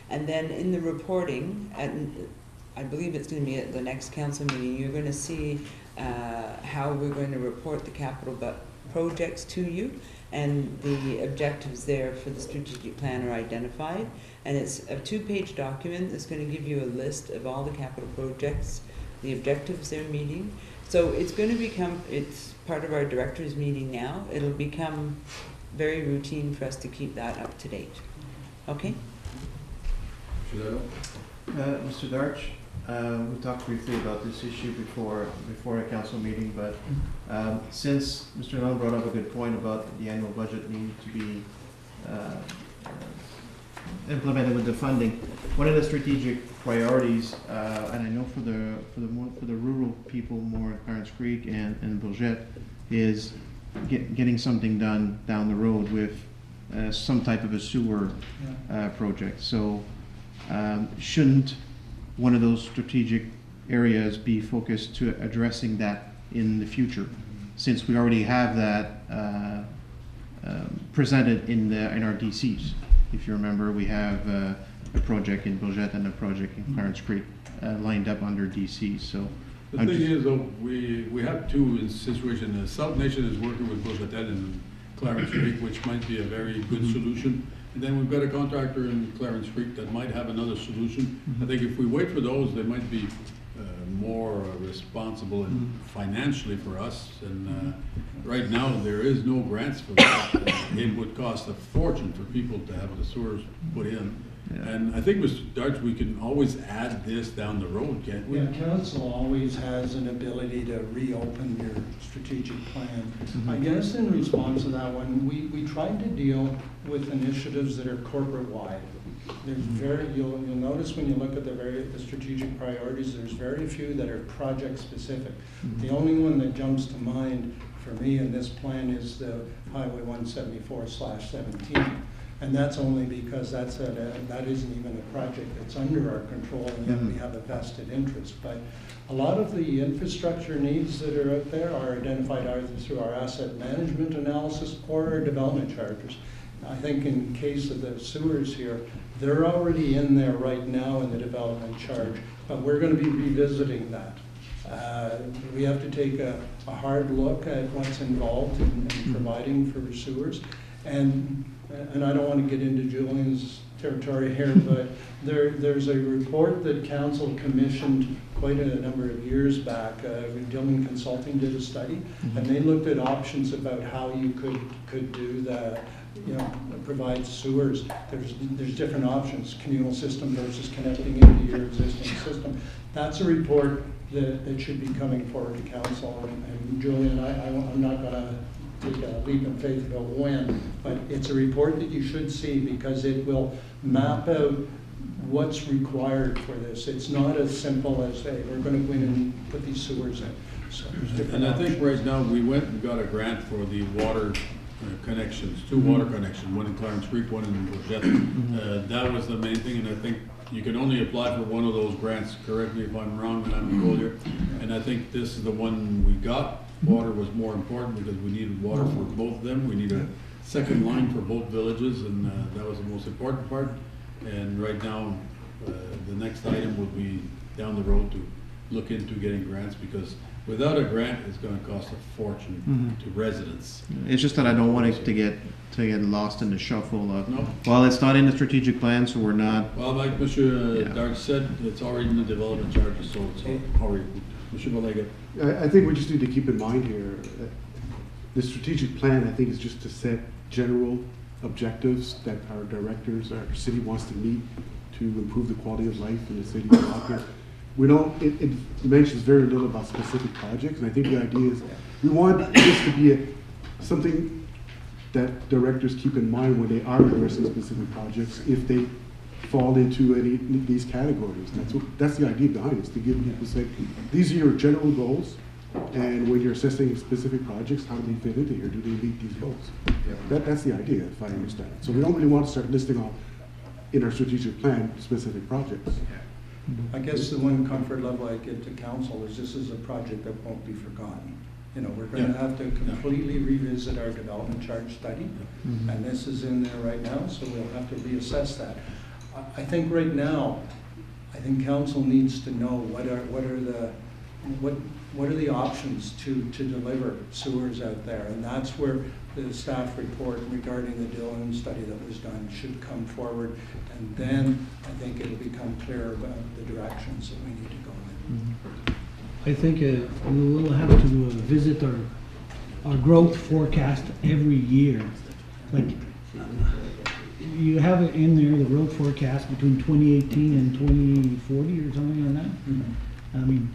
And then in the reporting, and I believe it's going to be at the next council meeting, you're going to see how we're going to report the capital projects to you, and the objectives there for the strategic plan are identified. And it's a 2-page document that's going to give you a list of all the capital projects, the objectives they're meeting. So it's going to become, it's part of our directors meeting now. It'll become very routine for us to keep that up to date. Okay? Mr. Darch, we talked briefly about this issue before a council meeting, but since Mr. Long brought up a good point about the annual budget needing to be implemented with the funding, one of the strategic priorities, and I know for the rural people more in Clarence Creek and Bourget, is getting something done down the road with some type of a sewer project. So shouldn't one of those strategic areas be focused to addressing that in the future, since we already have that presented in our DCs? If you remember, we have a project in Bourget and a project in Clarence Creek lined up under DC. So the thing is, though, we have two situations. South Nation is working with Bourget and Clarence Creek, which might be a very good solution. And then we've got a contractor in Clarence Creek that might have another solution. I think if we wait for those, they might be more responsible and financially for us. And right now, there is no grants for that. It would cost a fortune for people to have the sewers put in. Yeah. And I think, Mr. Darch, we can always add this down the road, can't we? Yeah, council always has an ability to reopen your strategic plan. I guess in response to that one, we tried to deal with initiatives that are corporate-wide. There's you'll notice when you look at the strategic priorities, there's very few that are project-specific. The only one that jumps to mind for me in this plan is the Highway 174/17. And that's only because that isn't even a project that's under our control, and yet we have a vested interest. But a lot of the infrastructure needs that are out there are identified either through our asset management analysis or our development charters. I think in case of the sewers here, they're already in there right now in the development charge, but we're going to be revisiting that. We have to take a hard look at what's involved in providing for sewers. And I don't want to get into Julian's territory here, but there's a report that council commissioned quite a number of years back. Dillman Consulting did a study, and they looked at options about how you could do the, provide sewers. There's different options, communal system versus connecting into your existing system. That's a report that should be coming forward to council. And Julian, I'm not going to take a leap of faith about when, but it's a report that you should see because it will map out what's required for this. It's not as simple as, hey, we're going to go in and put these sewers in. So and I think right now we went and got a grant for the water connections, two water connections, one in Clarence Creek, one in Bourget. That was the main thing, and I think you can only apply for one of those grants. Correct me if I'm wrong, and I'm told here. And I think this is the one we got. Water was more important because we needed water for both of them. We need a second line for both villages, and that was the most important part. And right now, the next item will be down the road to look into getting grants, because without a grant, it's going to cost a fortune to residents. It's just that I don't want it to get lost in the shuffle of, well, it's not in the strategic plan, so we're not. Well, like Mr. Darch said, it's already in the development charges, so it's already. Mr. Valega. I think we just need to keep in mind here that the strategic plan, I think, is just to set general objectives that our directors, our city wants to meet to improve the quality of life in the city of Rockland. We don't, it mentions very little about specific projects, and I think the idea is we want this to be something that directors keep in mind when they are addressing specific projects if they fall into any of these categories. And that's the idea behind it, is to give people, say, these are your general goals, and when you're assessing specific projects, how do they fit into here? Do they meet these goals? That's the idea, if I understand it. So we don't really want to start listing off in our strategic plan specific projects. I guess the one comfort level I give to council is this is a project that won't be forgotten. We're going to have to completely revisit our development charge study, and this is in there right now, so we'll have to reassess that. I think right now, council needs to know what are the options to deliver sewers out there, and that's where the staff report regarding the Dillon study that was done should come forward, and then I think it'll become clear about the directions that we need to go in. I think we will have to visit our growth forecast every year. Like, you have it in there, the growth forecast between 2018 and 2040 or something like that. I mean,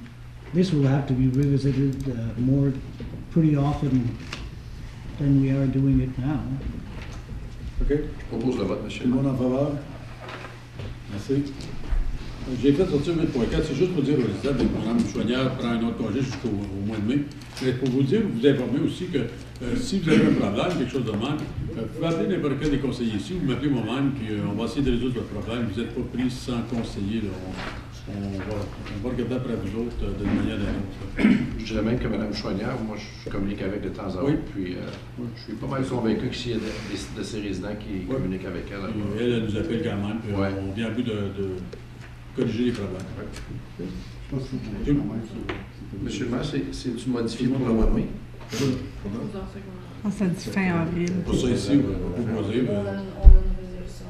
this will have to be revisited more pretty often than we are doing it now. OK. Je propose le vote, monsieur. Tout le monde en faveur? Merci. J'ai fait sortir 8.4, c'est juste pour dire aux résidents que le programme Chouanière prend un autre congé jusqu'au mois de mai. Mais pour vous dire, vous informer aussi que si vous avez un problème, quelque chose de même, vous pouvez appeler n'importe quel des conseillers ici, vous m'appelez moi-même, puis on va essayer de résoudre votre problème. Vous n'êtes pas pris sans conseiller. Là. On va regarder après vous autres d'une manière ou d'une autre. Je dirais même que Mme Chouanière, moi, je communique avec de temps à autre, puis je suis pas mal convaincu que s'il y a de ces résidents qui communiquent avec elle. Elle nous appelle quand même, puis on vient à bout de corriger les problèmes. Monsieur le maire, c'est-tu modifié pour le mois de mai? Ça dit fin avril. Pour ça ici, on va proposer. On a une résolution.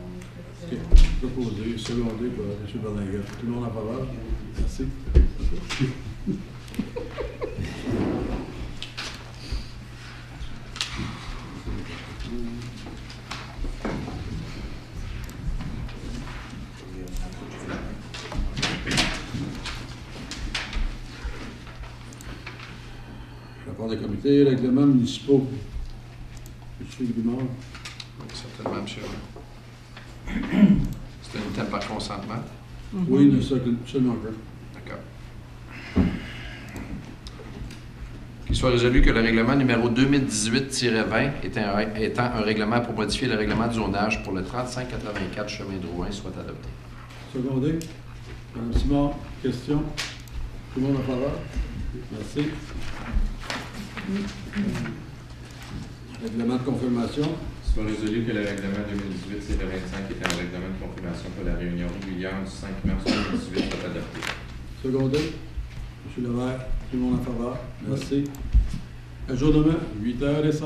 Proposer, secondé par M. Berlinguer. Tout le monde en faveur? Merci. Rapport des comités, règlements municipaux. M. Grimard. Certainement, monsieur. C'est un item par consentement? Oui, nous seulement un peu. D'accord. Qu'il soit résolu que le règlement numéro 2018-20 étant un règlement pour modifier le règlement du zonage pour le 3584 chemin de Rouen soit adopté. Secondé. Mme Simard, question? Tout le monde en faveur? Merci. Règlement de confirmation. Soit résolu que le règlement 2018-25 est un règlement de confirmation pour la réunion régulière du 5 mars 2018 soit adopté. Secondé. M. Levert, tout le monde en faveur? Merci. Ajournement, 8h05.